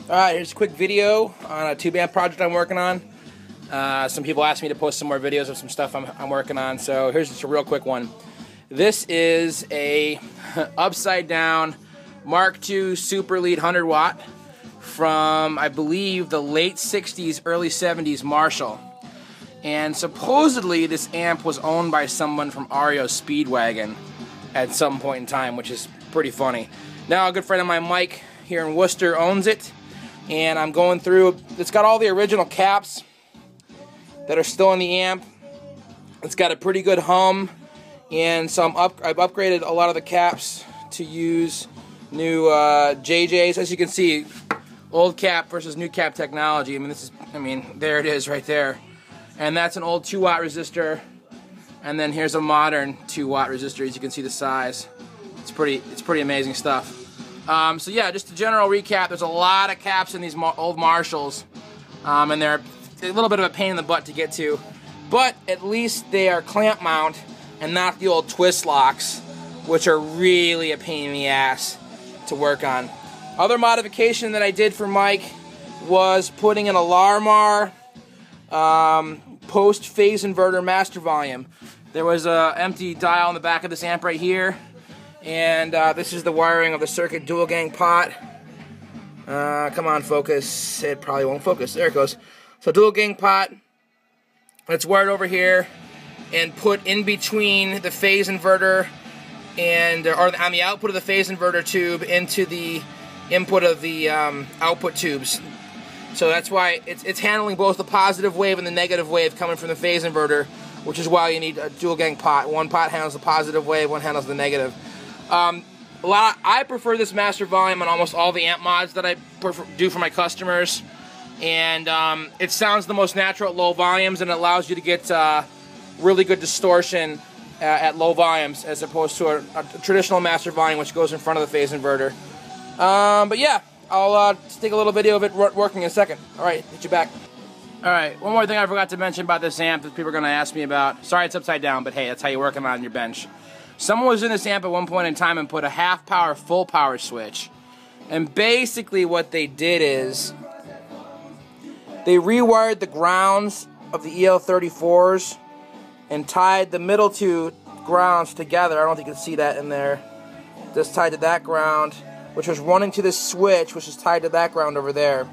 Alright, here's a quick video on a tube amp project I'm working on. Some people asked me to post some more videos of some stuff I'm working on, so here's just a real quick one. This is a upside down Mark II Super Lead 100 watt from, I believe, the late 60s, early 70s Marshall. And supposedly this amp was owned by someone from REO Speedwagon at some point in time, which is pretty funny. Now a good friend of mine, Mike, here in Worcester owns it, and I'm going through. It's got all the original caps that are still in the amp. It's got a pretty good hum, and I've upgraded a lot of the caps to use new JJs. As you can see, old cap versus new cap technology. I mean, there it is right there. And that's an old 2-watt resistor, and then here's a modern 2-watt resistor. As you can see the size, it's pretty amazing stuff. So yeah, just a general recap. There's a lot of caps in these old Marshalls, and they're a little bit of a pain in the butt to get to, but at least they are clamp mount and not the old twist locks, which are really a pain in the ass to work on. Other modification that I did for Mike was putting in a Larmar post phase inverter master volume. There was a empty dial on the back of this amp right here, and this is the wiring of the circuit dual gang pot. Come on, focus. It probably won't focus. There it goes. So dual gang pot, it's wired over here and put in between the phase inverter and or on the output of the phase inverter tube into the input of the output tubes. So that's why it's handling both the positive wave and the negative wave coming from the phase inverter, which is why you need a dual gang pot. One pot handles the positive wave, one handles the negative. I prefer this master volume on almost all the amp mods that I do for my customers, and it sounds the most natural at low volumes, and it allows you to get really good distortion at low volumes as opposed to a traditional master volume which goes in front of the phase inverter. But yeah, I'll take a little video of it working in a second. Alright, hit you back. Alright, one more thing I forgot to mention about this amp that people are going to ask me about. Sorry it's upside down, but hey, that's how you work them on your bench. Someone was in this amp at one point in time and put a half power, full power switch. And basically what they did is they rewired the grounds of the EL34s and tied the middle two grounds together. I don't think you can see that in there. Just tied to that ground, which was running to this switch, which is tied to that ground over there.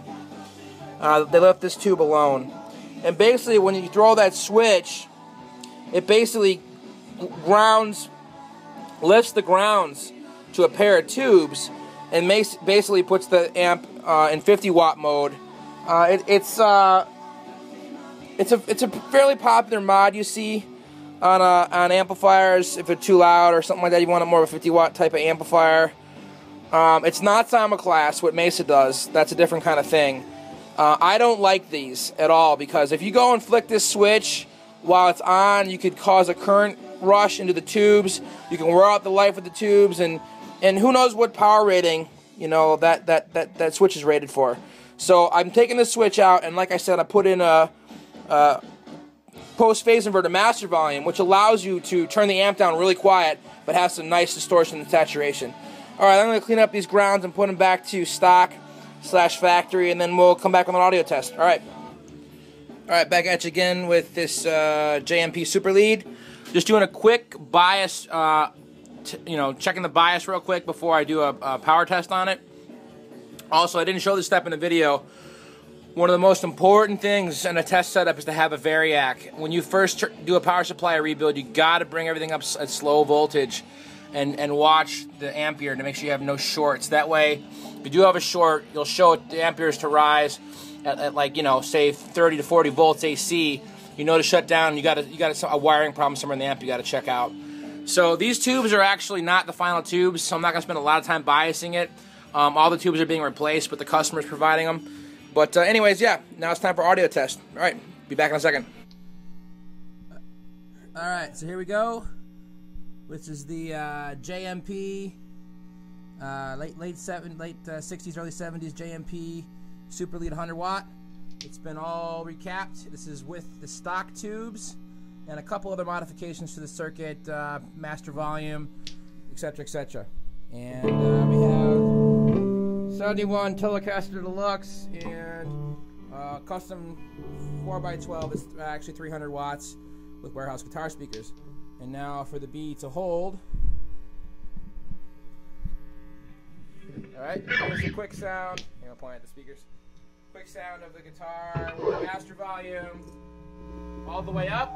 They left this tube alone. And basically when you throw that switch, it basically lifts the grounds to a pair of tubes and basically puts the amp in 50-watt mode. It's a fairly popular mod you see on amplifiers. If it's too loud or something like that, you want a more of a 50-watt type of amplifier. It's not simulclass, what Mesa does. That's a different kind of thing. I don't like these at all, because if you go and flick this switch while it's on, you could cause a current rush into the tubes. You can wear out the life of the tubes, and who knows what power rating, you know, that switch is rated for. So I'm taking this switch out, and like I said, I put in a post phase inverter master volume, which allows you to turn the amp down really quiet but has some nice distortion and saturation. Alright, I'm going to clean up these grounds and put them back to stock / factory, and then we'll come back with an audio test. Alright, back at you again with this JMP Super Lead. Just doing a quick bias, checking the bias real quick before I do a power test on it. Also, I didn't show this step in the video. One of the most important things in a test setup is to have a variac. When you first do a power supply rebuild, you got to bring everything up at slow voltage and watch the ampere to make sure you have no shorts. That way, if you do have a short, you'll show the amperes to rise at like, you know, say 30 to 40 volts AC. You know to shut down. You got a wiring problem somewhere in the amp you got to check out. So these tubes are actually not the final tubes, so I'm not going to spend a lot of time biasing it. All the tubes are being replaced, but the customer's providing them. But anyways, yeah, now it's time for audio test. All right, be back in a second. All right, so here we go. This is the JMP late 60s, early 70s JMP Super Lead 100 watt. It's been all recapped. This is with the stock tubes and a couple other modifications to the circuit, master volume, etc., etc. And we have 71 Telecaster Deluxe and custom 4x12 is actually 300 watts with warehouse guitar speakers. And now for the B to hold. Alright, here's the quick sound. I'm going to point at the speakers. Quick sound of the guitar with the master volume all the way up.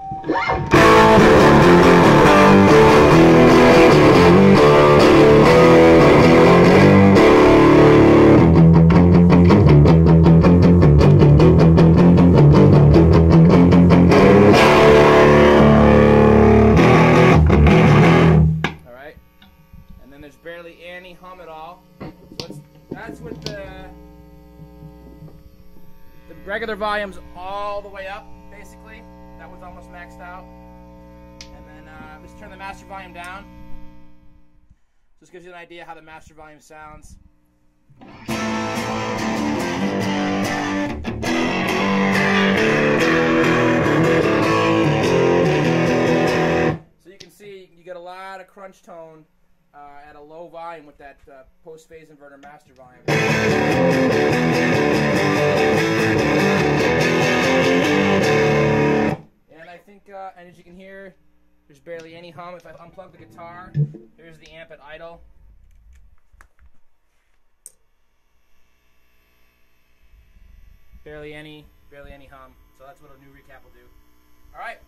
Alright, and then there's barely any hum at all. So that's with the regular volumes all the way up, basically. That was almost maxed out. And then let's turn the master volume down. So this gives you an idea how the master volume sounds. So you can see you get a lot of crunch tone at a low volume with that post-phase inverter master volume. And I think, and as you can hear, there's barely any hum. If I unplug the guitar, here's the amp at idle. Barely any hum. So that's what a new recap will do. All right.